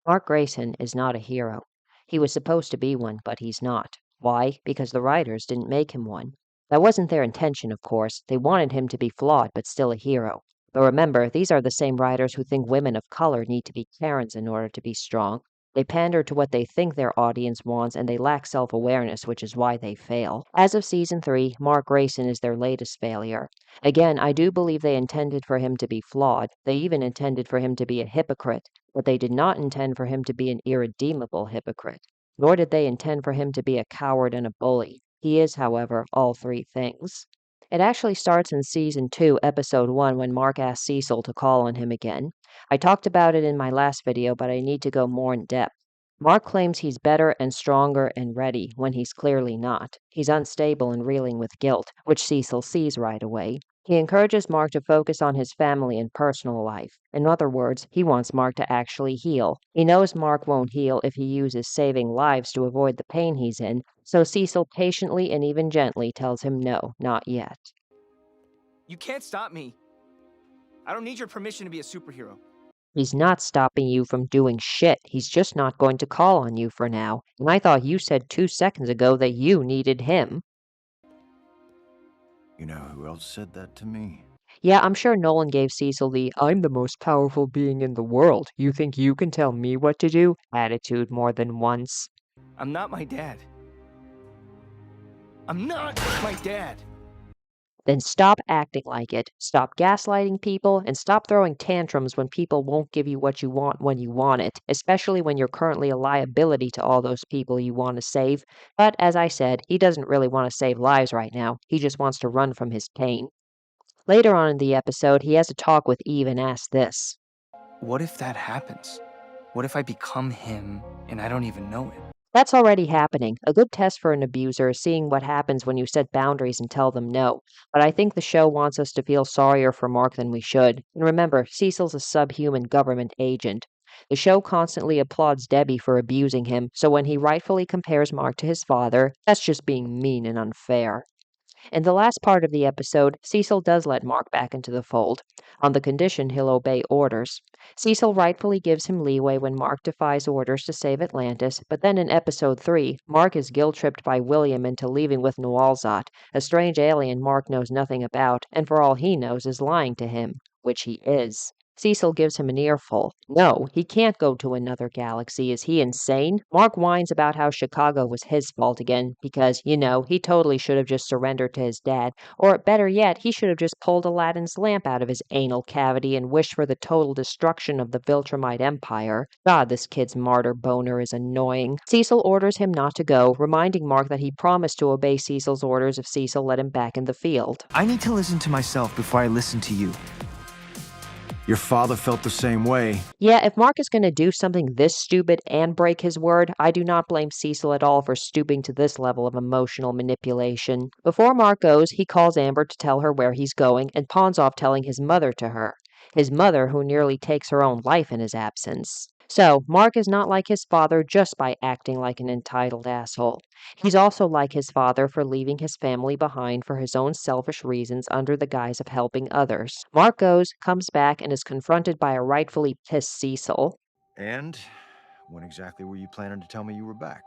Mark Grayson is not a hero. He was supposed to be one, but he's not. Why? Because the writers didn't make him one. That wasn't their intention, of course. They wanted him to be flawed, but still a hero. But remember, these are the same writers who think women of color need to be Karens in order to be strong. They pander to what they think their audience wants, and they lack self awareness, which is why they fail. As of season 3, Mark Grayson is their latest failure. Again, I do believe they intended for him to be flawed. They even intended for him to be a hypocrite, but they did not intend for him to be an irredeemable hypocrite. Nor did they intend for him to be a coward and a bully. He is, however, all three things. It actually starts in season 2, episode 1, when Mark asks Cecil to call on him again. I talked about it in my last video, but I need to go more in depth. Mark claims he's better and stronger and ready when he's clearly not. He's unstable and reeling with guilt, which Cecil sees right away. He encourages Mark to focus on his family and personal life. In other words, he wants Mark to actually heal. He knows Mark won't heal if he uses saving lives to avoid the pain he's in, so Cecil patiently and even gently tells him no, not yet. You can't stop me. I don't need your permission to be a superhero. He's not stopping you from doing shit. He's just not going to call on you for now. And I thought you said 2 seconds ago that you needed him. You know who else said that to me? Yeah, I'm sure Nolan gave Cecil the "I'm the most powerful being in the world. You think you can tell me what to do" attitude more than once. I'm not my dad. I'm not my dad. Then stop acting like it. Stop gaslighting people and stop throwing tantrums when people won't give you what you want when you want it, especially when you're currently a liability to all those people you want to save. But as I said, he doesn't really want to save lives right now. He just wants to run from his pain. Later on in the episode, he has a talk with Eve and asks this. What if that happens? What if I become him and I don't even know it? That's already happening. A good test for an abuser is seeing what happens when you set boundaries and tell them no. But I think the show wants us to feel sorrier for Mark than we should. And remember, Cecil's a subhuman government agent. The show constantly applauds Debbie for abusing him, so when he rightfully compares Mark to his father, that's just being mean and unfair. In the last part of the episode, Cecil does let Mark back into the fold, on the condition he'll obey orders. Cecil rightfully gives him leeway when Mark defies orders to save Atlantis, but then in episode 3, Mark is guilt-tripped by William into leaving with Nualzot, a strange alien Mark knows nothing about, and for all he knows is lying to him, which he is. Cecil gives him an earful. No, he can't go to another galaxy. Is he insane? Mark whines about how Chicago was his fault again because, he totally should have just surrendered to his dad. Or better yet, he should have just pulled Aladdin's lamp out of his anal cavity and wished for the total destruction of the Viltrumite Empire. God, this kid's martyr boner is annoying. Cecil orders him not to go, reminding Mark that he promised to obey Cecil's orders if Cecil let him back in the field. I need to listen to myself before I listen to you. Your father felt the same way. Yeah, if Mark is going to do something this stupid and break his word, I do not blame Cecil at all for stooping to this level of emotional manipulation. Before Mark goes, he calls Amber to tell her where he's going and pawns off telling his mother to her. His mother, who nearly takes her own life in his absence. So, Mark is not like his father just by acting like an entitled asshole. He's also like his father for leaving his family behind for his own selfish reasons under the guise of helping others. Mark goes, comes back, and is confronted by a rightfully pissed Cecil. And when exactly were you planning to tell me you were back?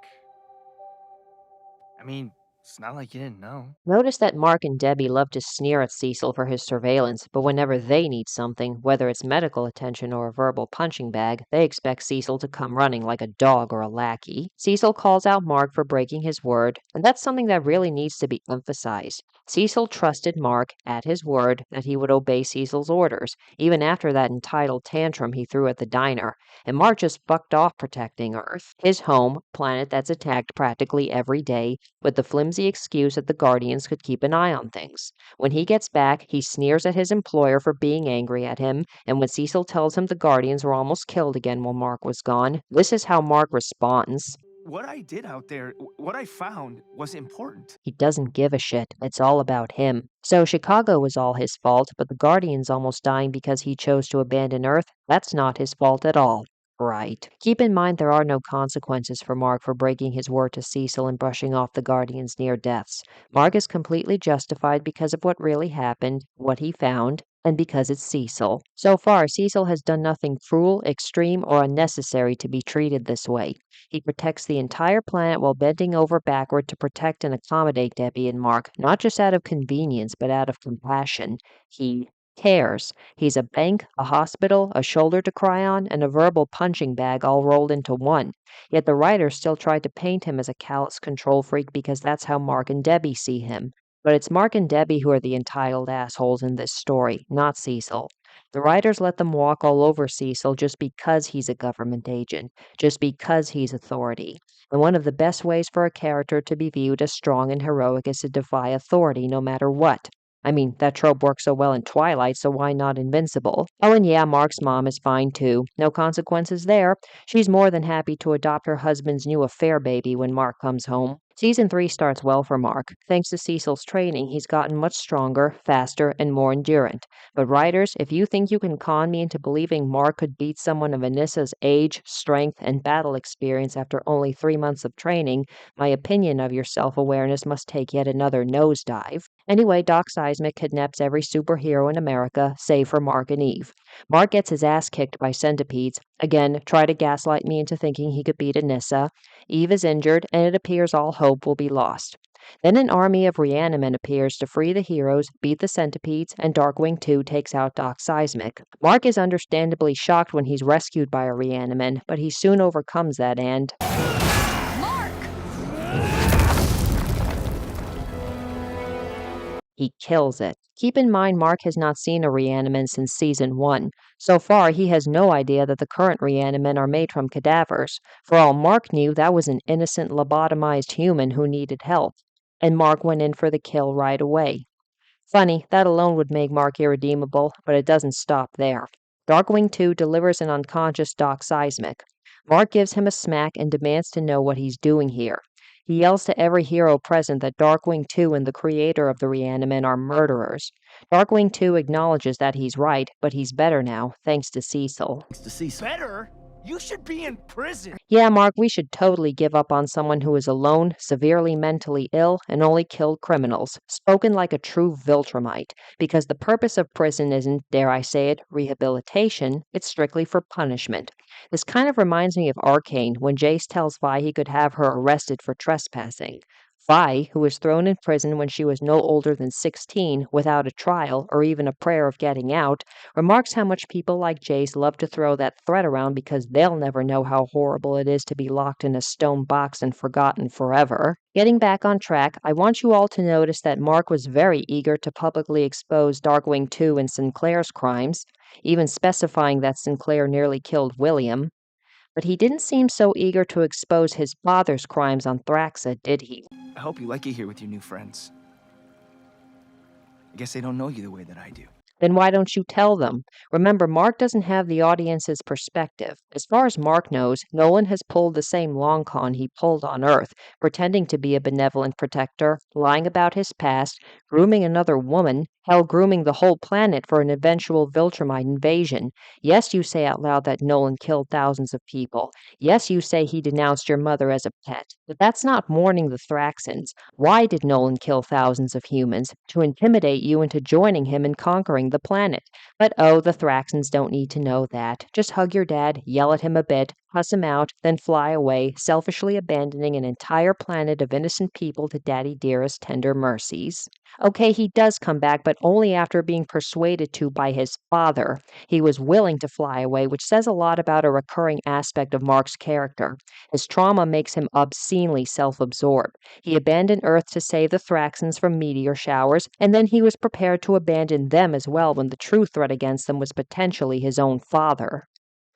I mean, it's not like you didn't know. Notice that Mark and Debbie love to sneer at Cecil for his surveillance, but whenever they need something, whether it's medical attention or a verbal punching bag, they expect Cecil to come running like a dog or a lackey. Cecil calls out Mark for breaking his word, and that's something that really needs to be emphasized. Cecil trusted Mark, at his word, that he would obey Cecil's orders, even after that entitled tantrum he threw at the diner, and Mark just fucked off protecting Earth, his home, planet that's attacked practically every day, with the flimsy excuse that the Guardians could keep an eye on things. When he gets back, he sneers at his employer for being angry at him, and when Cecil tells him the Guardians were almost killed again while Mark was gone, this is how Mark responds. What I did out there, what I found, was important. He doesn't give a shit. It's all about him. So Chicago was all his fault, but the Guardians almost dying because he chose to abandon Earth, that's not his fault at all. Right. Keep in mind there are no consequences for Mark for breaking his word to Cecil and brushing off the Guardian's near deaths. Mark is completely justified because of what really happened, what he found, And because it's Cecil. So far, Cecil has done nothing cruel, extreme, or unnecessary to be treated this way. He protects the entire planet while bending over backward to protect and accommodate Debbie and Mark, not just out of convenience, but out of compassion. He cares. He's a bank, a hospital, a shoulder to cry on, and a verbal punching bag all rolled into one. Yet the writers still tried to paint him as a callous control freak because that's how Mark and Debbie see him. But it's Mark and Debbie who are the entitled assholes in this story, not Cecil. The writers let them walk all over Cecil just because he's a government agent, just because he's authority. And one of the best ways for a character to be viewed as strong and heroic is to defy authority no matter what. I mean, that trope works so well in Twilight, so why not Invincible? Oh, and yeah, Mark's mom is fine too. No consequences there. She's more than happy to adopt her husband's new affair baby when Mark comes home. Season 3 starts well for Mark. Thanks to Cecil's training, he's gotten much stronger, faster, and more endurant. But writers, if you think you can con me into believing Mark could beat someone of Anissa's age, strength, and battle experience after only 3 months of training, my opinion of your self-awareness must take yet another nosedive. Anyway, Doc Seismic kidnaps every superhero in America, save for Mark and Eve. Mark gets his ass kicked by centipedes. Again, try to gaslight me into thinking he could beat Anissa. Eve is injured, and it appears all hope will be lost. Then an army of Reanimen appears to free the heroes, beat the centipedes, and Darkwing 2 takes out Doc Seismic. Mark is understandably shocked when he's rescued by a Reanimen, but he soon overcomes that and... he kills it. Keep in mind Mark has not seen a Reanimen since Season 1. So far, he has no idea that the current Reanimen are made from cadavers. For all Mark knew, that was an innocent lobotomized human who needed help. And Mark went in for the kill right away. Funny, that alone would make Mark irredeemable, but it doesn't stop there. Darkwing 2 delivers an unconscious Doc Seismic. Mark gives him a smack and demands to know what he's doing here. He yells to every hero present that Darkwing 2 and the creator of the Reanimen are murderers. Darkwing 2 acknowledges that he's right, but he's better now, thanks to Cecil. Better? You should be in prison. Yeah, Mark, we should totally give up on someone who is alone, severely mentally ill, and only killed criminals, spoken like a true Viltrumite, because the purpose of prison isn't, dare I say it, rehabilitation, it's strictly for punishment. This kind of reminds me of Arcane, when Jace tells Vi he could have her arrested for trespassing. Vi, who was thrown in prison when she was no older than 16, without a trial or even a prayer of getting out, remarks how much people like Jace love to throw that threat around because they'll never know how horrible it is to be locked in a stone box and forgotten forever. Getting back on track, I want you all to notice that Mark was very eager to publicly expose Darkwing 2 and Sinclair's crimes, even specifying that Sinclair nearly killed William. But he didn't seem so eager to expose his father's crimes on Thraxa, did he? I hope you like it here with your new friends. I guess they don't know you the way that I do. Then why don't you tell them? Remember, Mark doesn't have the audience's perspective. As far as Mark knows, Nolan has pulled the same long con he pulled on Earth, pretending to be a benevolent protector, lying about his past, grooming another woman, hell, grooming the whole planet for an eventual Viltrumite invasion. Yes, you say out loud that Nolan killed thousands of people. Yes, you say he denounced your mother as a pet. But that's not mourning the Thraxans. Why did Nolan kill thousands of humans? To intimidate you into joining him in conquering the planet. But oh, the Thraxans don't need to know that. Just hug your dad, yell at him a bit, cuss him out, then fly away, selfishly abandoning an entire planet of innocent people to Daddy Dearest's tender mercies. Okay, he does come back, but only after being persuaded to by his father. He was willing to fly away, which says a lot about a recurring aspect of Mark's character. His trauma makes him obscenely self-absorbed. He abandoned Earth to save the Thraxans from meteor showers, and then he was prepared to abandon them as well when the true threat against them was potentially his own father.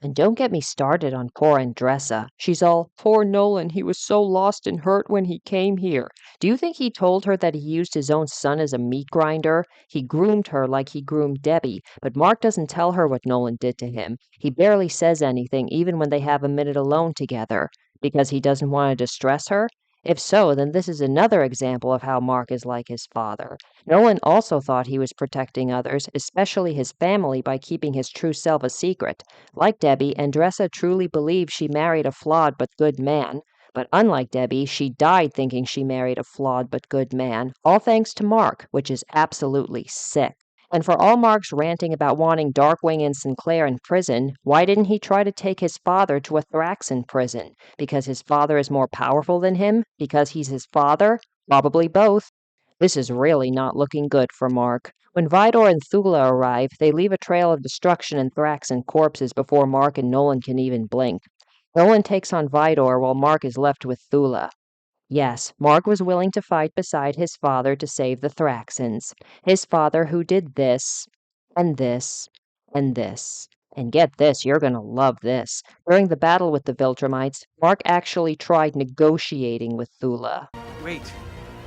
And don't get me started on poor Andressa. She's all, poor Nolan, he was so lost and hurt when he came here. Do you think he told her that he used his own son as a meat grinder? He groomed her like he groomed Debbie, but Mark doesn't tell her what Nolan did to him. He barely says anything, even when they have a minute alone together. Because he doesn't want to distress her? If so, then this is another example of how Mark is like his father. Nolan also thought he was protecting others, especially his family, by keeping his true self a secret. Like Debbie, Andressa truly believed she married a flawed but good man. But unlike Debbie, she died thinking she married a flawed but good man, all thanks to Mark, which is absolutely sick. And for all Mark's ranting about wanting Darkwing and Sinclair in prison, why didn't he try to take his father to a Thraxan prison? Because his father is more powerful than him? Because he's his father? Probably both. This is really not looking good for Mark. When Vidor and Thula arrive, they leave a trail of destruction and Thraxan corpses before Mark and Nolan can even blink. Nolan takes on Vidor while Mark is left with Thula. Yes, Mark was willing to fight beside his father to save the Thraxans. His father who did this, and this, and this. And get this, you're gonna love this. During the battle with the Viltrumites, Mark actually tried negotiating with Thula. Wait,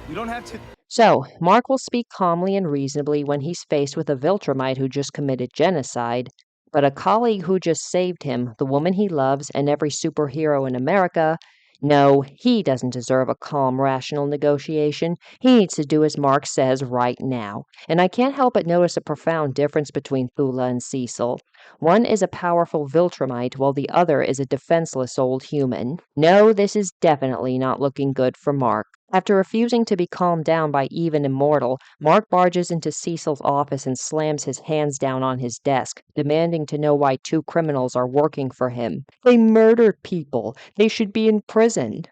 we don't have to. So, Mark will speak calmly and reasonably when he's faced with a Viltrumite who just committed genocide, but a colleague who just saved him, the woman he loves, and every superhero in America, no, he doesn't deserve a calm, rational negotiation. He needs to do as Mark says right now. And I can't help but notice a profound difference between Thula and Cecil. One is a powerful Viltrumite, while the other is a defenseless old human. No, this is definitely not looking good for Mark. After refusing to be calmed down by even Immortal, Mark barges into Cecil's office and slams his hands down on his desk, demanding to know why two criminals are working for him. They murdered people. They should be in prison.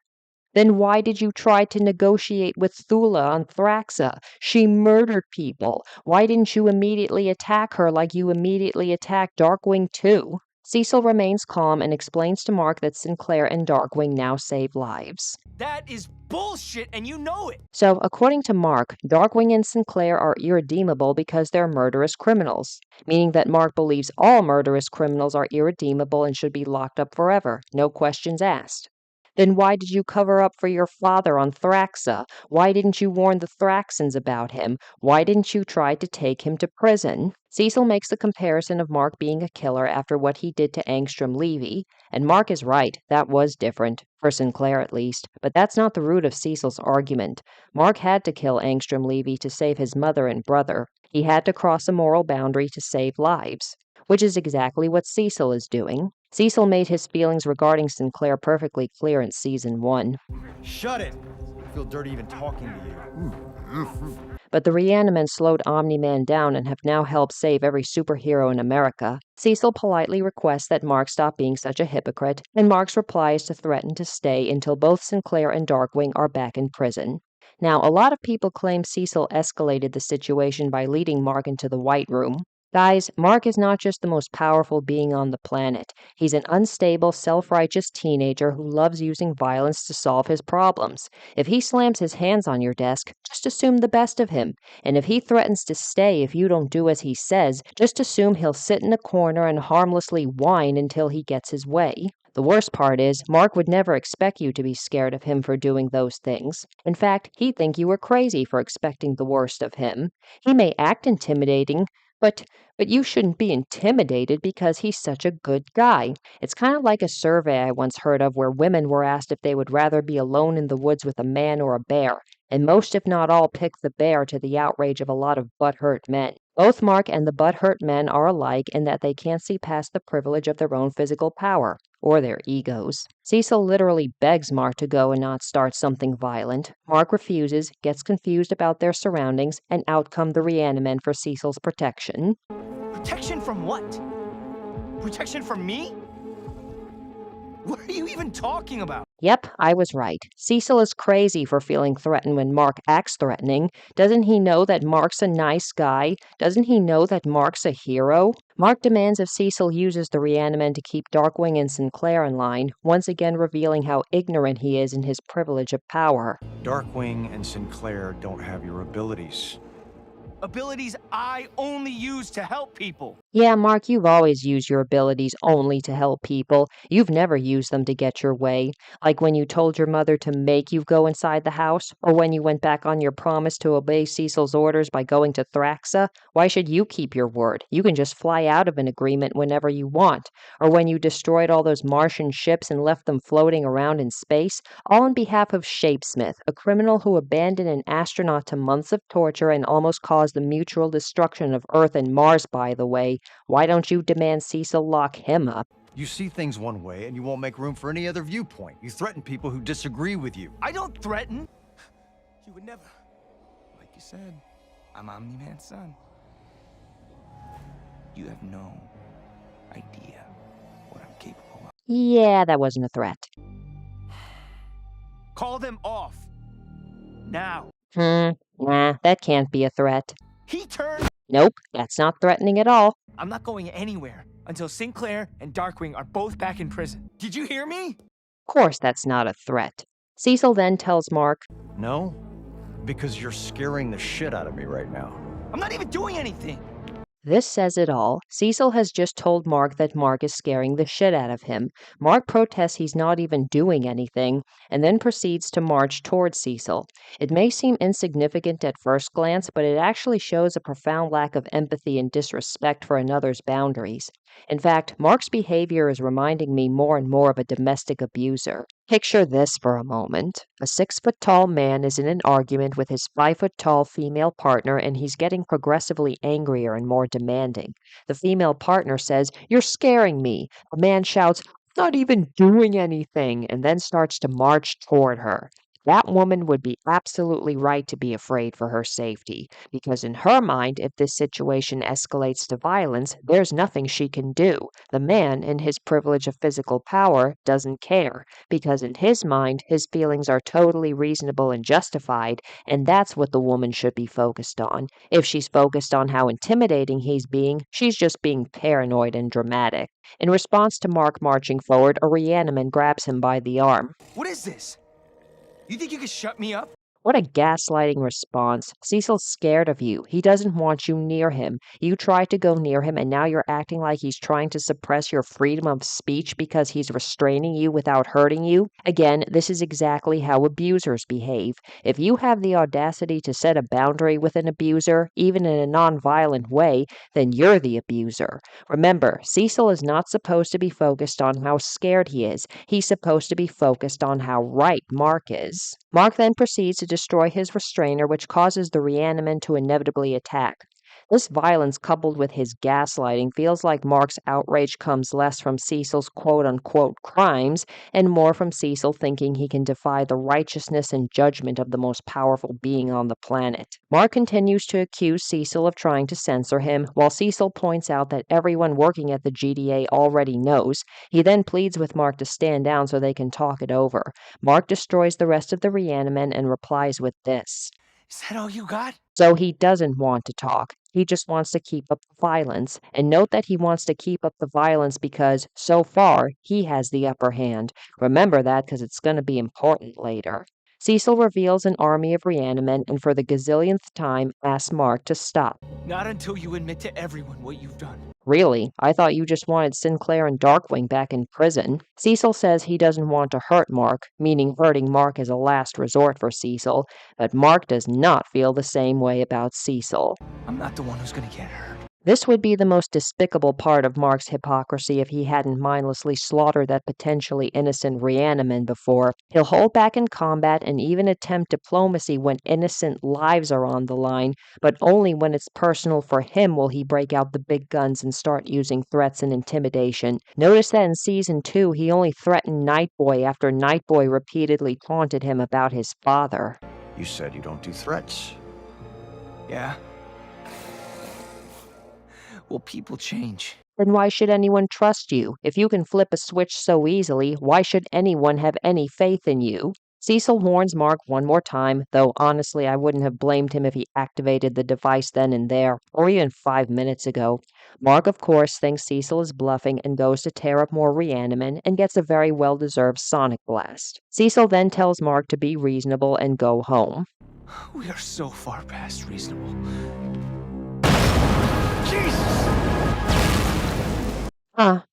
Then why did you try to negotiate with Thula on Thraxa? She murdered people. Why didn't you immediately attack her like you immediately attacked Darkwing too? Cecil remains calm and explains to Mark that Sinclair and Darkwing now save lives. That is bullshit, and you know it! So, according to Mark, Darkwing and Sinclair are irredeemable because they're murderous criminals, meaning that Mark believes all murderous criminals are irredeemable and should be locked up forever, no questions asked. Then why did you cover up for your father on Thraxa? Why didn't you warn the Thraxans about him? Why didn't you try to take him to prison? Cecil makes the comparison of Mark being a killer after what he did to Angstrom Levy, and Mark is right, that was different, for Sinclair at least, but that's not the root of Cecil's argument. Mark had to kill Angstrom Levy to save his mother and brother. He had to cross a moral boundary to save lives, which is exactly what Cecil is doing. Cecil made his feelings regarding Sinclair perfectly clear in Season 1. Shut it! I feel dirty even talking to you. But the Reanimants slowed Omni-Man down and have now helped save every superhero in America. Cecil politely requests that Mark stop being such a hypocrite, and Mark's reply is to threaten to stay until both Sinclair and Darkwing are back in prison. Now, a lot of people claim Cecil escalated the situation by leading Mark into the White Room. Guys, Mark is not just the most powerful being on the planet. He's an unstable, self-righteous teenager who loves using violence to solve his problems. If he slams his hands on your desk, just assume the best of him. And if he threatens to stay if you don't do as he says, just assume he'll sit in a corner and harmlessly whine until he gets his way. The worst part is, Mark would never expect you to be scared of him for doing those things. In fact, he'd think you were crazy for expecting the worst of him. He may act intimidating, but you shouldn't be intimidated because he's such a good guy. It's kind of like a survey I once heard of where women were asked if they would rather be alone in the woods with a man or a bear, and most if not all picked the bear to the outrage of a lot of butthurt men. Both Mark and the butthurt men are alike in that they can't see past the privilege of their own physical power, or their egos. Cecil literally begs Mark to go and not start something violent. Mark refuses, gets confused about their surroundings, and out come the Reanimen for Cecil's protection. Protection from what? Protection from me? What are you even talking about? Yep, I was right. Cecil is crazy for feeling threatened when Mark acts threatening. Doesn't he know that Mark's a nice guy? Doesn't he know that Mark's a hero? Mark demands if Cecil uses the Reanimen to keep Darkwing and Sinclair in line, once again revealing how ignorant he is in his privilege of power. Darkwing and Sinclair don't have your abilities. Abilities I only use to help people. Yeah, Mark, you've always used your abilities only to help people. You've never used them to get your way. Like when you told your mother to make you go inside the house, or when you went back on your promise to obey Cecil's orders by going to Thraxa. Why should you keep your word? You can just fly out of an agreement whenever you want. Or when you destroyed all those Martian ships and left them floating around in space, all on behalf of Shapesmith, a criminal who abandoned an astronaut to months of torture and almost caused the mutual destruction of Earth and Mars, by the way. Why don't you demand Cecil lock him up? You see things one way and you won't make room for any other viewpoint. You threaten people who disagree with you. I don't threaten. You would never. Like you said, I'm Omni-Man's son. You have no idea what I'm capable of. Yeah, that wasn't a threat. Call them off. Now. Nah, that can't be a threat. He turned. Nope, that's not threatening at all. I'm not going anywhere until Sinclair and Darkwing are both back in prison. Did you hear me? Of course that's not a threat. Cecil then tells Mark, No? Because you're scaring the shit out of me right now. I'm not even doing anything. this says it all. Cecil has just told Mark that Mark is scaring the shit out of him. Mark protests he's not even doing anything, and then proceeds to march towards Cecil. It may seem insignificant at first glance, but it actually shows a profound lack of empathy and disrespect for another's boundaries. In fact, Mark's behavior is reminding me more and more of a domestic abuser. Picture this for a moment. A 6-foot-tall man is in an argument with his 5-foot-tall female partner, and he's getting progressively angrier and more demanding. The female partner says, "You're scaring me." The man shouts, "Not even doing anything," and then starts to march toward her. That woman would be absolutely right to be afraid for her safety, because in her mind, if this situation escalates to violence, there's nothing she can do. The man, in his privilege of physical power, doesn't care, because in his mind, his feelings are totally reasonable and justified, and that's what the woman should be focused on. If she's focused on how intimidating he's being, she's just being paranoid and dramatic. In response to Mark marching forward, a reaniman grabs him by the arm. What is this? You think you can shut me up? What a gaslighting response. Cecil's scared of you. He doesn't want you near him. You tried to go near him, and now you're acting like he's trying to suppress your freedom of speech because he's restraining you without hurting you. Again, this is exactly how abusers behave. If you have the audacity to set a boundary with an abuser, even in a non-violent way, then you're the abuser. Remember, Cecil is not supposed to be focused on how scared he is. He's supposed to be focused on how right Mark is. Mark then proceeds to destroy his restrainer, which causes the reaniman to inevitably attack. This violence, coupled with his gaslighting, feels like Mark's outrage comes less from Cecil's quote-unquote crimes and more from Cecil thinking he can defy the righteousness and judgment of the most powerful being on the planet. Mark continues to accuse Cecil of trying to censor him, while Cecil points out that everyone working at the GDA already knows. He then pleads with Mark to stand down so they can talk it over. Mark destroys the rest of the reanimen and replies with this. Is that all you got? So he doesn't want to talk. He just wants to keep up the violence. And note that he wants to keep up the violence because, so far, he has the upper hand. Remember that because it's going to be important later. Cecil reveals an army of reanimen and for the gazillionth time asks Mark to stop. Not until you admit to everyone what you've done. Really? I thought you just wanted Sinclair and Darkwing back in prison. Cecil says he doesn't want to hurt Mark, meaning hurting Mark is a last resort for Cecil, but Mark does not feel the same way about Cecil. I'm not the one who's gonna get hurt. This would be the most despicable part of Mark's hypocrisy if he hadn't mindlessly slaughtered that potentially innocent reaniman before. He'll hold back in combat and even attempt diplomacy when innocent lives are on the line, but only when it's personal for him will he break out the big guns and start using threats and intimidation. Notice that in Season 2, he only threatened Nightboy after Nightboy repeatedly taunted him about his father. You said you don't do threats. Yeah? Well, people change. Then why should anyone trust you? If you can flip a switch so easily, why should anyone have any faith in you? Cecil warns Mark one more time, though honestly I wouldn't have blamed him if he activated the device then and there, or even 5 minutes ago. Mark, of course, thinks Cecil is bluffing and goes to tear up more reanimen and gets a very well-deserved sonic blast. Cecil then tells Mark to be reasonable and go home. We are so far past reasonable. Jesus!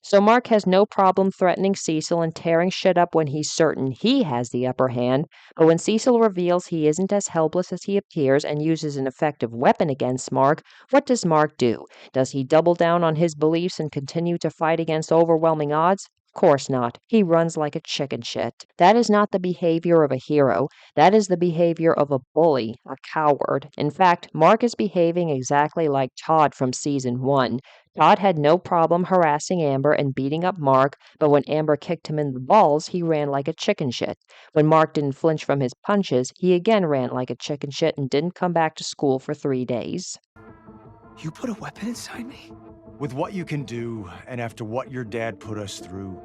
So Mark has no problem threatening Cecil and tearing shit up when he's certain he has the upper hand, but when Cecil reveals he isn't as helpless as he appears and uses an effective weapon against Mark, what does Mark do? Does he double down on his beliefs and continue to fight against overwhelming odds? Of course not. He runs like a chicken shit. That is not the behavior of a hero. That is the behavior of a bully, a coward. In fact, Mark is behaving exactly like Todd from Season 1. Todd had no problem harassing Amber and beating up Mark, but when Amber kicked him in the balls, he ran like a chicken shit. When Mark didn't flinch from his punches, he again ran like a chicken shit and didn't come back to school for 3 days. You put a weapon inside me? With what you can do, and after what your dad put us through,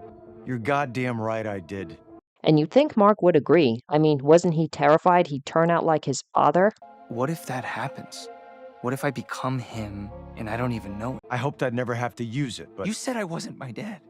you're goddamn right I did. And you'd think Mark would agree. I mean, wasn't he terrified he'd turn out like his father? What if that happens? What if I become him and I don't even know it? I hoped I'd never have to use it, but You said I wasn't my dad.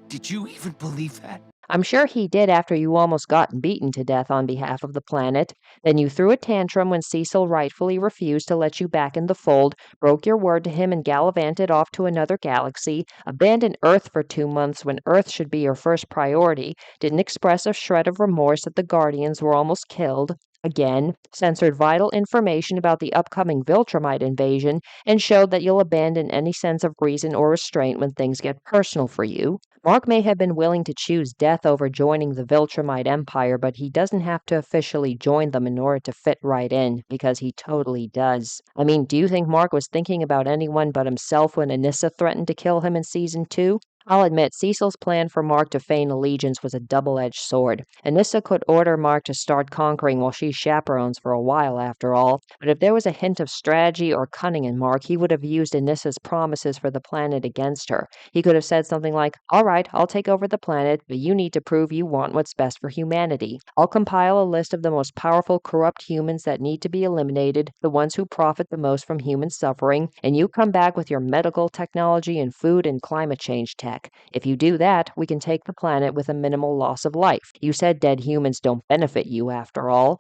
Did you even believe that? I'm sure he did after you almost got beaten to death on behalf of the planet. Then you threw a tantrum when Cecil rightfully refused to let you back in the fold, broke your word to him and gallivanted off to another galaxy, abandoned Earth for 2 months when Earth should be your first priority, didn't express a shred of remorse that the Guardians were almost killed, again, censored vital information about the upcoming Viltrumite invasion, and showed that you'll abandon any sense of reason or restraint when things get personal for you. Mark may have been willing to choose death over joining the Viltrumite Empire, but he doesn't have to officially join them in order to fit right in, because he totally does. I mean, do you think Mark was thinking about anyone but himself when Anissa threatened to kill him in Season 2? I'll admit, Cecil's plan for Mark to feign allegiance was a double-edged sword. Anissa could order Mark to start conquering while she chaperones for a while, after all, but if there was a hint of strategy or cunning in Mark, he would have used Anissa's promises for the planet against her. He could have said something like, "All right, I'll take over the planet, but you need to prove you want what's best for humanity. I'll compile a list of the most powerful, corrupt humans that need to be eliminated, the ones who profit the most from human suffering, and you come back with your medical technology and food and climate change tech. If you do that, we can take the planet with a minimal loss of life. You said dead humans don't benefit you, after all."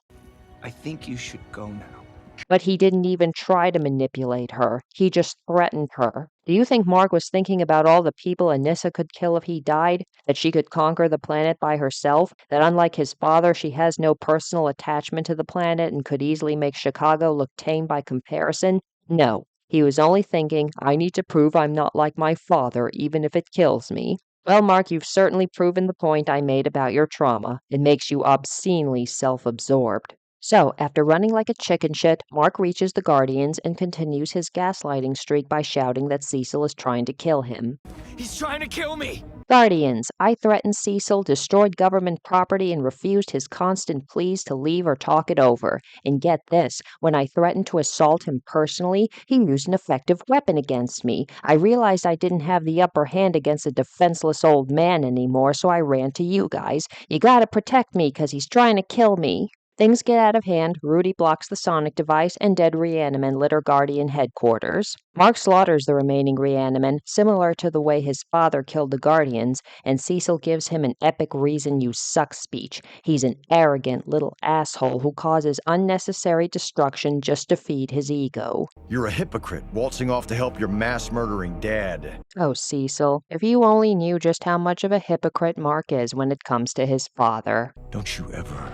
I think you should go now. But he didn't even try to manipulate her. He just threatened her. Do you think Mark was thinking about all the people Anissa could kill if he died? That she could conquer the planet by herself? That unlike his father, she has no personal attachment to the planet and could easily make Chicago look tame by comparison? No. He was only thinking, I need to prove I'm not like my father, even if it kills me. Well, Mark, you've certainly proven the point I made about your trauma. It makes you obscenely self-absorbed. So, after running like a chicken shit, Mark reaches the Guardians and continues his gaslighting streak by shouting that Cecil is trying to kill him. He's trying to kill me! Guardians, I threatened Cecil, destroyed government property, and refused his constant pleas to leave or talk it over. And get this, when I threatened to assault him personally, he used an effective weapon against me. I realized I didn't have the upper hand against a defenseless old man anymore, so I ran to you guys. You gotta protect me, 'cause he's trying to kill me. Things get out of hand, Rudy blocks the sonic device, and dead Reanimen litter Guardian headquarters. Mark slaughters the remaining Reanimen, similar to the way his father killed the Guardians, and Cecil gives him an epic reason you suck speech. He's an arrogant little asshole who causes unnecessary destruction just to feed his ego. You're a hypocrite, waltzing off to help your mass-murdering dad. Oh, Cecil, if you only knew just how much of a hypocrite Mark is when it comes to his father. Don't you ever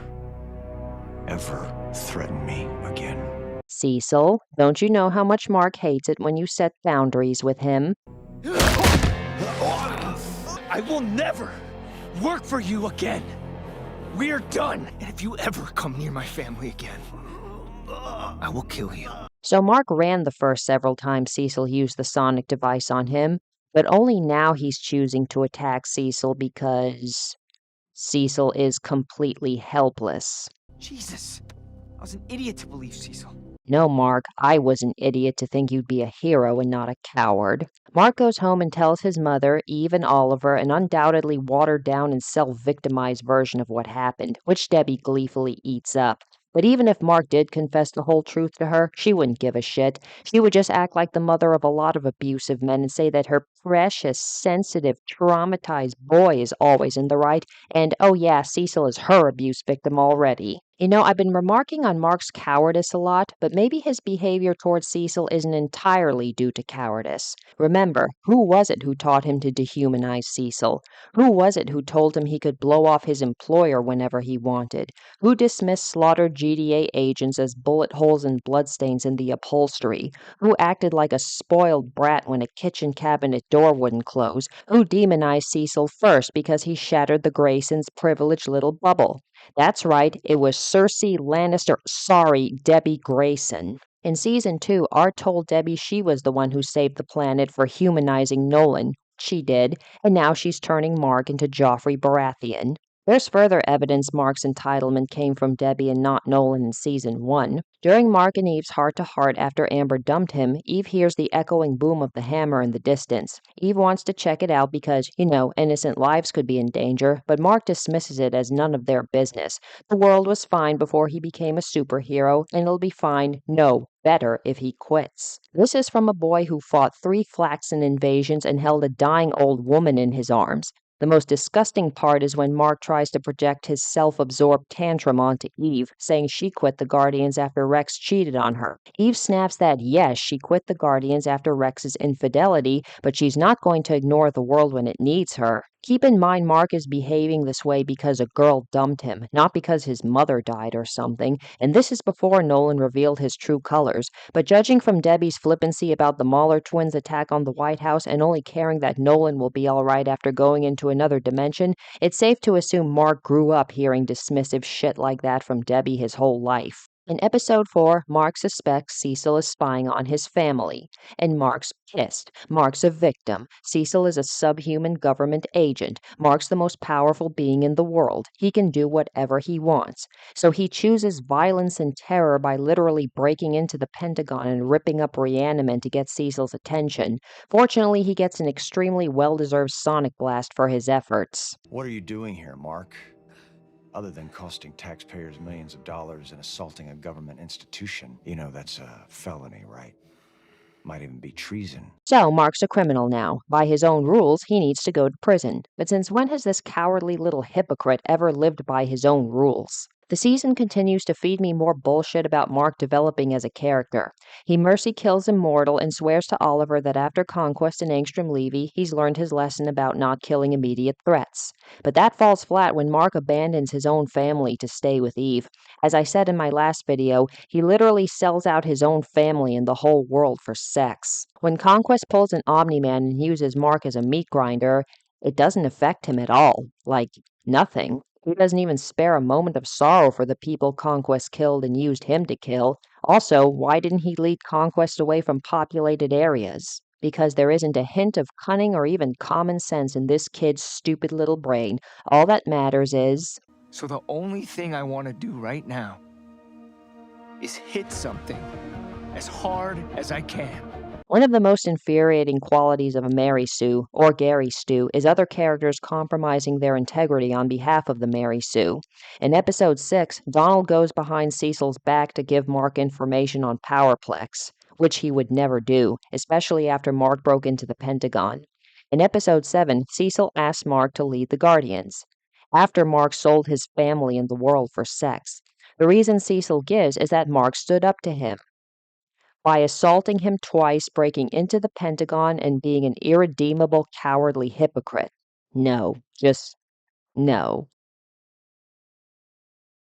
threaten me again. Cecil, don't you know how much Mark hates it when you set boundaries with him? I will never work for you again. We're done. And if you ever come near my family again, I will kill you. So Mark ran the first several times Cecil used the sonic device on him, but only now he's choosing to attack Cecil because Cecil is completely helpless. Jesus, I was an idiot to believe Cecil. No, Mark, I was an idiot to think you'd be a hero and not a coward. Mark goes home and tells his mother, Eve and Oliver, an undoubtedly watered-down and self-victimized version of what happened, which Debbie gleefully eats up. But even if Mark did confess the whole truth to her, she wouldn't give a shit. She would just act like the mother of a lot of abusive men and say that her precious, sensitive, traumatized boy is always in the right, and oh yeah, Cecil is her abuse victim already. You know, I've been remarking on Mark's cowardice a lot, but maybe his behavior towards Cecil isn't entirely due to cowardice. Remember, who was it who taught him to dehumanize Cecil? Who was it who told him he could blow off his employer whenever he wanted? Who dismissed slaughtered GDA agents as bullet holes and bloodstains in the upholstery? Who acted like a spoiled brat when a kitchen cabinet door wouldn't close? Who demonized Cecil first because he shattered the Graysons' privileged little bubble? That's right, it was Cersei Lannister, Debbie Grayson. In Season 2, Art told Debbie she was the one who saved the planet for humanizing Nolan. She did, and now she's turning Mark into Joffrey Baratheon. There's further evidence Mark's entitlement came from Debbie and not Nolan in season 1. During Mark and Eve's heart-to-heart after Amber dumped him, Eve hears the echoing boom of the hammer in the distance. Eve wants to check it out because, innocent lives could be in danger, but Mark dismisses it as none of their business. The world was fine before he became a superhero, and it'll be fine, no, better if he quits. This is from a boy who fought 3 Flaxen invasions and held a dying old woman in his arms. The most disgusting part is when Mark tries to project his self-absorbed tantrum onto Eve, saying she quit the Guardians after Rex cheated on her. Eve snaps that yes, she quit the Guardians after Rex's infidelity, but she's not going to ignore the world when it needs her. Keep in mind Mark is behaving this way because a girl dumped him, not because his mother died or something, and this is before Nolan revealed his true colors. But judging from Debbie's flippancy about the Mauler twins' attack on the White House and only caring that Nolan will be alright after going into another dimension, it's safe to assume Mark grew up hearing dismissive shit like that from Debbie his whole life. In episode 4, Mark suspects Cecil is spying on his family, and Mark's pissed. Mark's a victim. Cecil is a subhuman government agent. Mark's the most powerful being in the world. He can do whatever he wants. So he chooses violence and terror by literally breaking into the Pentagon and ripping up Reaniman to get Cecil's attention. Fortunately, he gets an extremely well-deserved sonic blast for his efforts. What are you doing here, Mark? Other than costing taxpayers millions of dollars and assaulting a government institution, that's a felony, right? Might even be treason. So, Mark's a criminal now. By his own rules, he needs to go to prison. But since when has this cowardly little hypocrite ever lived by his own rules? The season continues to feed me more bullshit about Mark developing as a character. He mercy kills Immortal and swears to Oliver that after Conquest and Angstrom Levy, he's learned his lesson about not killing immediate threats. But that falls flat when Mark abandons his own family to stay with Eve. As I said in my last video, he literally sells out his own family and the whole world for sex. When Conquest pulls an Omni-Man and uses Mark as a meat grinder, it doesn't affect him at all. Like, nothing. He doesn't even spare a moment of sorrow for the people Conquest killed and used him to kill. Also, why didn't he lead Conquest away from populated areas? Because there isn't a hint of cunning or even common sense in this kid's stupid little brain. All that matters is... So the only thing I want to do right now is hit something as hard as I can. One of the most infuriating qualities of a Mary Sue, or Gary Stu, is other characters compromising their integrity on behalf of the Mary Sue. In episode 6, Donald goes behind Cecil's back to give Mark information on Powerplex, which he would never do, especially after Mark broke into the Pentagon. In episode 7, Cecil asks Mark to lead the Guardians, after Mark sold his family and the world for sex. The reason Cecil gives is that Mark stood up to him by assaulting him twice, breaking into the Pentagon, and being an irredeemable, cowardly hypocrite. No, just no.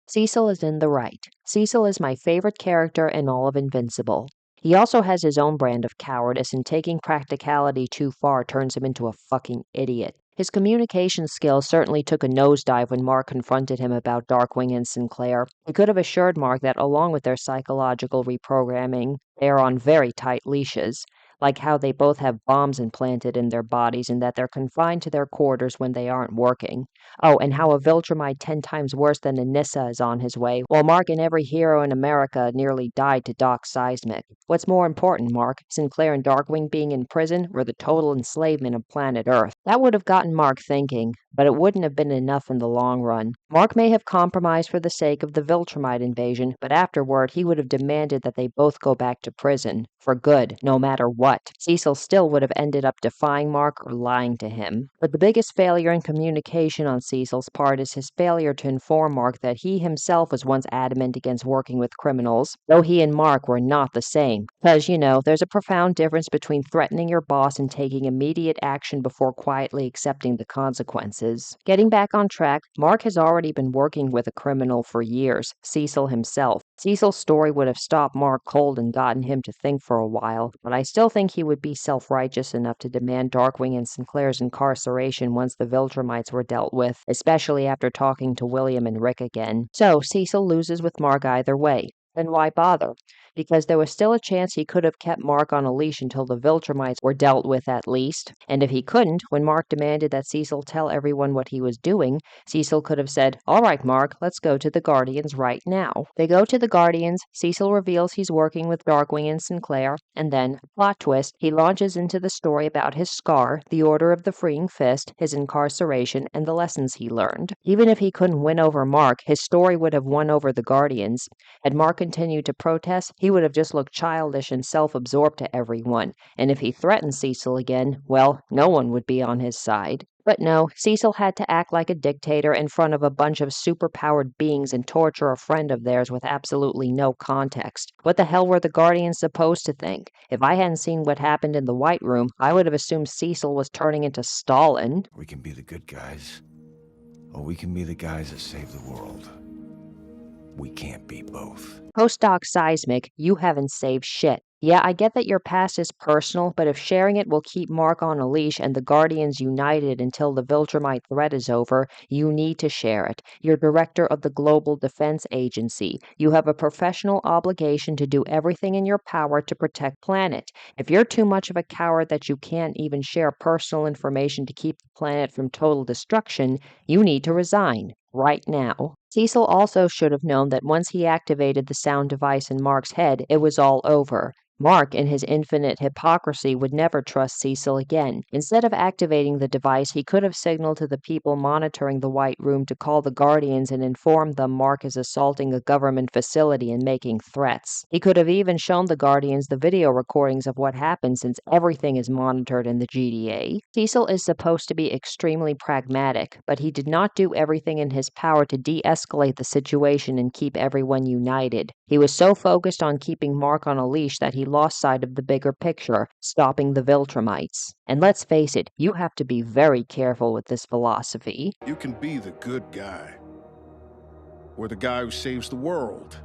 Cecil is in the right. Cecil is my favorite character in all of Invincible. He also has his own brand of cowardice, and taking practicality too far turns him into a fucking idiot. His communication skills certainly took a nosedive when Mark confronted him about Darkwing and Sinclair. He could have assured Mark that along with their psychological reprogramming, they are on very tight leashes, like how they both have bombs implanted in their bodies and that they're confined to their quarters when they aren't working. Oh, and how a Viltrumite 10 times worse than a Nissa is on his way, while Mark and every hero in America nearly died to Doc Seismic. What's more important, Mark, Sinclair and Darkwing being in prison, or the total enslavement of planet Earth? That would have gotten Mark thinking, but it wouldn't have been enough in the long run. Mark may have compromised for the sake of the Viltrumite invasion, but afterward he would have demanded that they both go back to prison, for good, no matter what. Cecil still would have ended up defying Mark or lying to him. But the biggest failure in communication on Cecil's part is his failure to inform Mark that he himself was once adamant against working with criminals, though he and Mark were not the same. Because, there's a profound difference between threatening your boss and taking immediate action before quietly accepting the consequences. Getting back on track, Mark has already been working with a criminal for years, Cecil himself. Cecil's story would have stopped Mark cold and gotten him to think for a while, but I still think he would be self-righteous enough to demand Darkwing and Sinclair's incarceration once the Viltrumites were dealt with, especially after talking to William and Rick again. So, Cecil loses with Mark either way. Then why bother? Because there was still a chance he could have kept Mark on a leash until the Viltrumites were dealt with at least. And if he couldn't, when Mark demanded that Cecil tell everyone what he was doing, Cecil could have said, "All right, Mark, let's go to the Guardians right now." They go to the Guardians, Cecil reveals he's working with Darkwing and Sinclair, and then, plot twist, he launches into the story about his scar, the Order of the Freeing Fist, his incarceration, and the lessons he learned. Even if he couldn't win over Mark, his story would have won over the Guardians. Had Mark continued to protest, he would have just looked childish and self-absorbed to everyone, and if he threatened Cecil again, well, no one would be on his side. But no, Cecil had to act like a dictator in front of a bunch of superpowered beings and torture a friend of theirs with absolutely no context. What the hell were the Guardians supposed to think? If I hadn't seen what happened in the White Room, I would have assumed Cecil was turning into Stalin. We can be the good guys, or we can be the guys that save the world. We can't be both. Postdoc Seismic, you haven't saved shit. Yeah, I get that your past is personal, but if sharing it will keep Mark on a leash and the Guardians united until the Viltrumite threat is over, you need to share it. You're director of the Global Defense Agency. You have a professional obligation to do everything in your power to protect planet. If you're too much of a coward that you can't even share personal information to keep the planet from total destruction, you need to resign. Right now. Cecil also should have known that once he activated the sound device in Mark's head, it was all over. Mark, in his infinite hypocrisy, would never trust Cecil again. Instead of activating the device, he could have signaled to the people monitoring the White Room to call the Guardians and inform them Mark is assaulting a government facility and making threats. He could have even shown the Guardians the video recordings of what happened since everything is monitored in the GDA. Cecil is supposed to be extremely pragmatic, but he did not do everything in his power to de-escalate the situation and keep everyone united. He was so focused on keeping Mark on a leash that he lost sight of the bigger picture, stopping the Viltrumites. And let's face it, you have to be very careful with this philosophy. You can be the good guy, or the guy who saves the world.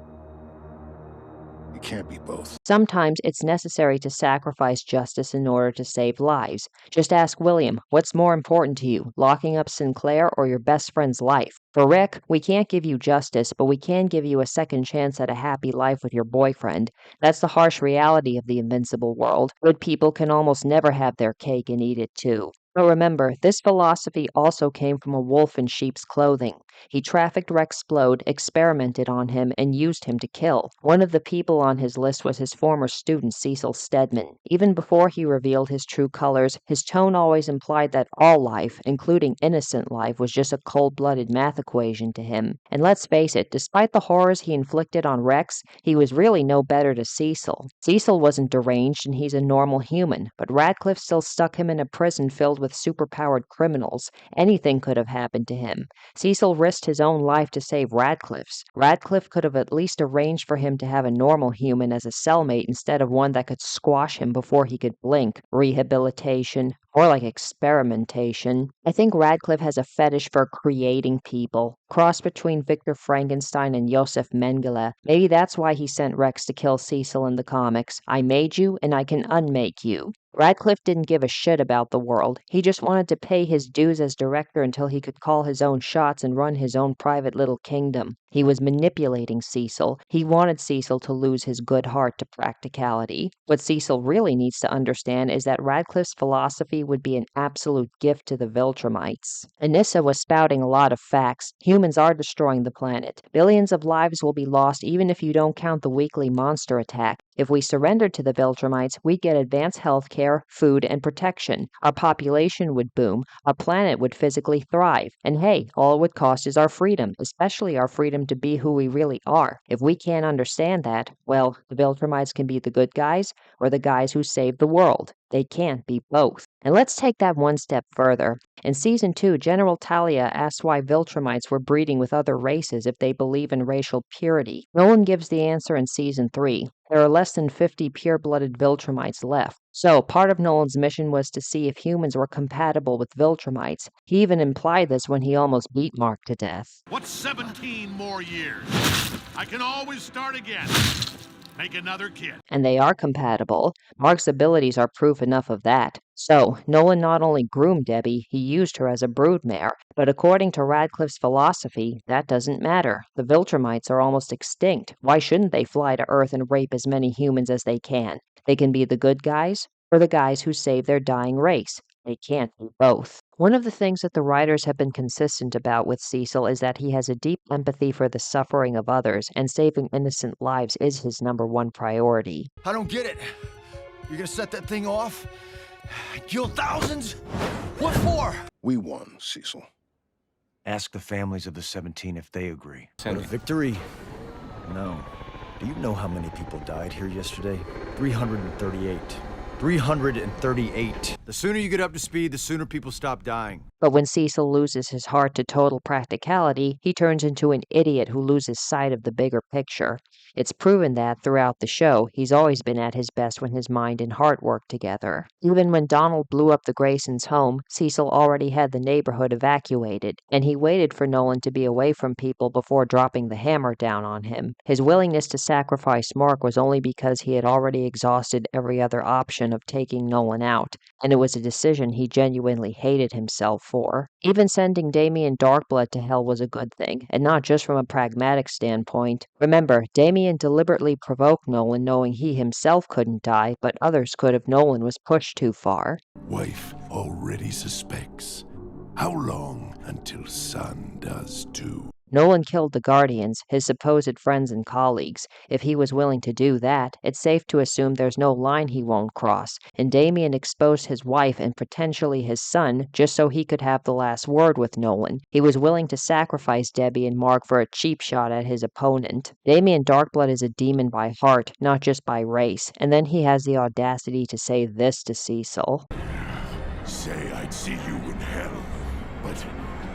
You can't be both. Sometimes it's necessary to sacrifice justice in order to save lives. Just ask William, what's more important to you, locking up Sinclair or your best friend's life? For Rick, we can't give you justice, but we can give you a second chance at a happy life with your boyfriend. That's the harsh reality of the invincible world. Good people can almost never have their cake and eat it too. But remember, this philosophy also came from a wolf in sheep's clothing. He trafficked Rex Splode, experimented on him, and used him to kill. One of the people on his list was his former student, Cecil Stedman. Even before he revealed his true colors, his tone always implied that all life, including innocent life, was just a cold-blooded math equation to him. And let's face it, despite the horrors he inflicted on Rex, he was really no better to Cecil. Cecil wasn't deranged and he's a normal human, but Radcliffe still stuck him in a prison filled with superpowered criminals. Anything could have happened to him. Cecil risked his own life to save Radcliffe's. Radcliffe could have at least arranged for him to have a normal human as a cellmate instead of one that could squash him before he could blink. Rehabilitation. More like experimentation. I think Radcliffe has a fetish for creating people. Cross between Victor Frankenstein and Josef Mengele. Maybe that's why he sent Rex to kill Cecil in the comics. I made you, and I can unmake you. Radcliffe didn't give a shit about the world. He just wanted to pay his dues as director until he could call his own shots and run his own private little kingdom. He was manipulating Cecil. He wanted Cecil to lose his good heart to practicality. What Cecil really needs to understand is that Radcliffe's philosophy would be an absolute gift to the Viltrumites. Anissa was spouting a lot of facts. Humans are destroying the planet. Billions of lives will be lost even if you don't count the weekly monster attack. If we surrendered to the Viltrumites, we'd get advanced healthcare, food, and protection. Our population would boom. Our planet would physically thrive. And hey, all it would cost is our freedom, especially our freedom to be who we really are. If we can't understand that, well, the Viltrumites can be the good guys or the guys who save the world. They can't be both. And let's take that one step further. In Season 2, General Talia asks why Viltrumites were breeding with other races if they believe in racial purity. Nolan gives the answer in Season 3. There are less than 50 pure-blooded Viltrumites left. So, part of Nolan's mission was to see if humans were compatible with Viltrumites. He even implied this when he almost beat Mark to death. What's 17 more years? I can always start again. make another kid. And they are compatible. Mark's abilities are proof enough of that. So, Nolan not only groomed Debbie, he used her as a broodmare. But according to Radcliffe's philosophy, that doesn't matter. The Viltrumites are almost extinct. Why shouldn't they fly to Earth and rape as many humans as they can? They can be the good guys, or the guys who save their dying race. They can't be both. One of the things that the writers have been consistent about with Cecil is that he has a deep empathy for the suffering of others, and saving innocent lives is his #1 priority. I don't get it. You're gonna set that thing off? Kill thousands? What for? We won, Cecil. Ask the families of the 17 if they agree. But a victory? No. Do you know how many people died here yesterday? 338. 338. The sooner you get up to speed, the sooner people stop dying. But when Cecil loses his heart to total practicality, he turns into an idiot who loses sight of the bigger picture. It's proven that, throughout the show, he's always been at his best when his mind and heart work together. Even when Donald blew up the Graysons' home, Cecil already had the neighborhood evacuated, and he waited for Nolan to be away from people before dropping the hammer down on him. His willingness to sacrifice Mark was only because he had already exhausted every other option of taking Nolan out, and it was a decision he genuinely hated himself for. Even sending Damien Darkblood to hell was a good thing, and not just from a pragmatic standpoint. Remember, Damien deliberately provoked Nolan knowing he himself couldn't die, but others could if Nolan was pushed too far. Wife already suspects. How long until son does too? Nolan killed the Guardians, his supposed friends and colleagues. If he was willing to do that, it's safe to assume there's no line he won't cross, and Damien exposed his wife and potentially his son just so he could have the last word with Nolan. He was willing to sacrifice Debbie and Mark for a cheap shot at his opponent. Damien Darkblood is a demon by heart, not just by race, and then he has the audacity to say this to Cecil. Say I'd see you in hell, but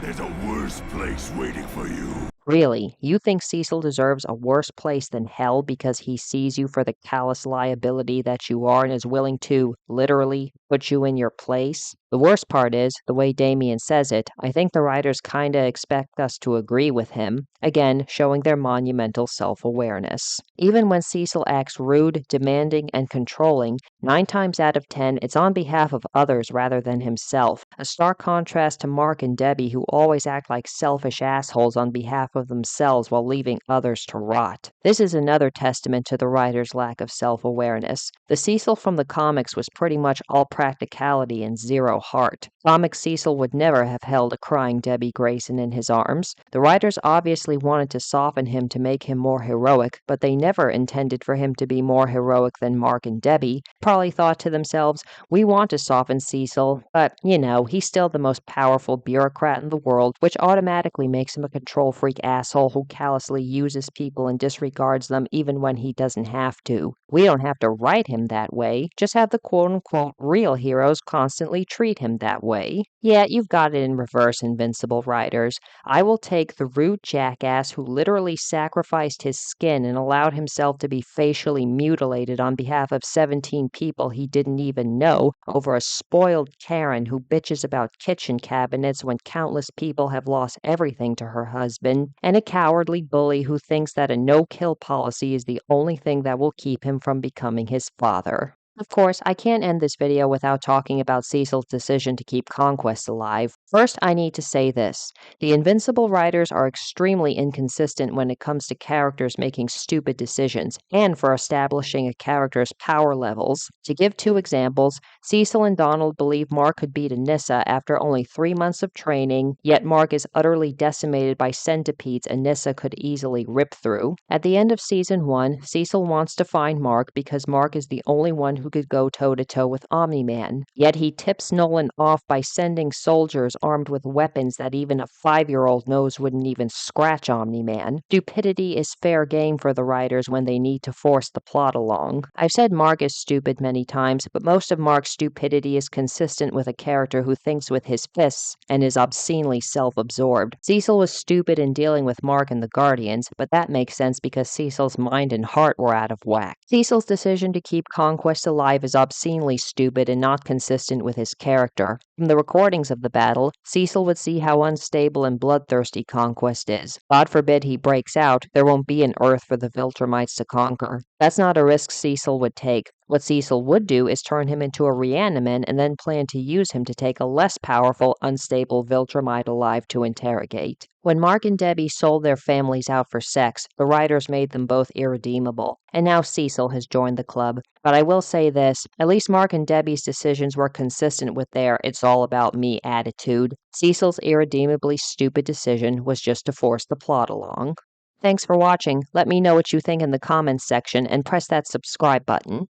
there's a worse place waiting for you. Really, you think Cecil deserves a worse place than hell because he sees you for the callous liability that you are and is willing to, literally, put you in your place? The worst part is, the way Damien says it, I think the writers kinda expect us to agree with him, again, showing their monumental self-awareness. Even when Cecil acts rude, demanding, and controlling, 9 times out of 10, it's on behalf of others rather than himself, a stark contrast to Mark and Debbie who always act like selfish assholes on behalf of themselves while leaving others to rot. This is another testament to the writer's lack of self-awareness. The Cecil from the comics was pretty much all practicality and zero heart. Comic Cecil would never have held a crying Debbie Grayson in his arms. The writers obviously wanted to soften him to make him more heroic, but they never intended for him to be more heroic than Mark and Debbie. Probably thought to themselves, we want to soften Cecil, but, he's still the most powerful bureaucrat in the world, which automatically makes him a control freak asshole who callously uses people and disregards them even when he doesn't have to. We don't have to write him that way, just have the quote-unquote real heroes constantly treat him that way. Yeah, you've got it in reverse, Invincible writers. I will take the rude jackass who literally sacrificed his skin and allowed himself to be facially mutilated on behalf of 17 people he didn't even know over a spoiled Karen who bitches about kitchen cabinets when countless people have lost everything to her husband, and a cowardly bully who thinks that a no-kill policy is the only thing that will keep him from becoming his father. Of course, I can't end this video without talking about Cecil's decision to keep Conquest alive. First, I need to say this. The Invincible writers are extremely inconsistent when it comes to characters making stupid decisions, and for establishing a character's power levels. To give 2 examples, Cecil and Donald believe Mark could beat Anissa after only 3 months of training, yet Mark is utterly decimated by centipedes Anissa could easily rip through. At the end of Season 1, Cecil wants to find Mark because Mark is the only one who could go toe-to-toe with Omni-Man. Yet he tips Nolan off by sending soldiers armed with weapons that even a 5-year-old knows wouldn't even scratch Omni-Man. Stupidity is fair game for the writers when they need to force the plot along. I've said Mark is stupid many times, but most of Mark's stupidity is consistent with a character who thinks with his fists and is obscenely self-absorbed. Cecil was stupid in dealing with Mark and the Guardians, but that makes sense because Cecil's mind and heart were out of whack. Cecil's decision to keep Conquest alive is obscenely stupid and not consistent with his character. From the recordings of the battle, Cecil would see how unstable and bloodthirsty conquest is. God forbid he breaks out, there won't be an Earth for the Viltrumites to conquer. That's not a risk Cecil would take. What Cecil would do is turn him into a reaniman and then plan to use him to take a less powerful, unstable Viltrumite alive to interrogate. When Mark and Debbie sold their families out for sex, the writers made them both irredeemable, and now Cecil has joined the club. But I will say this, at least Mark and Debbie's decisions were consistent with their "it's all about me" attitude. Cecil's irredeemably stupid decision was just to force the plot along. Thanks for watching. Let me know what you think in the comments section and press that subscribe button.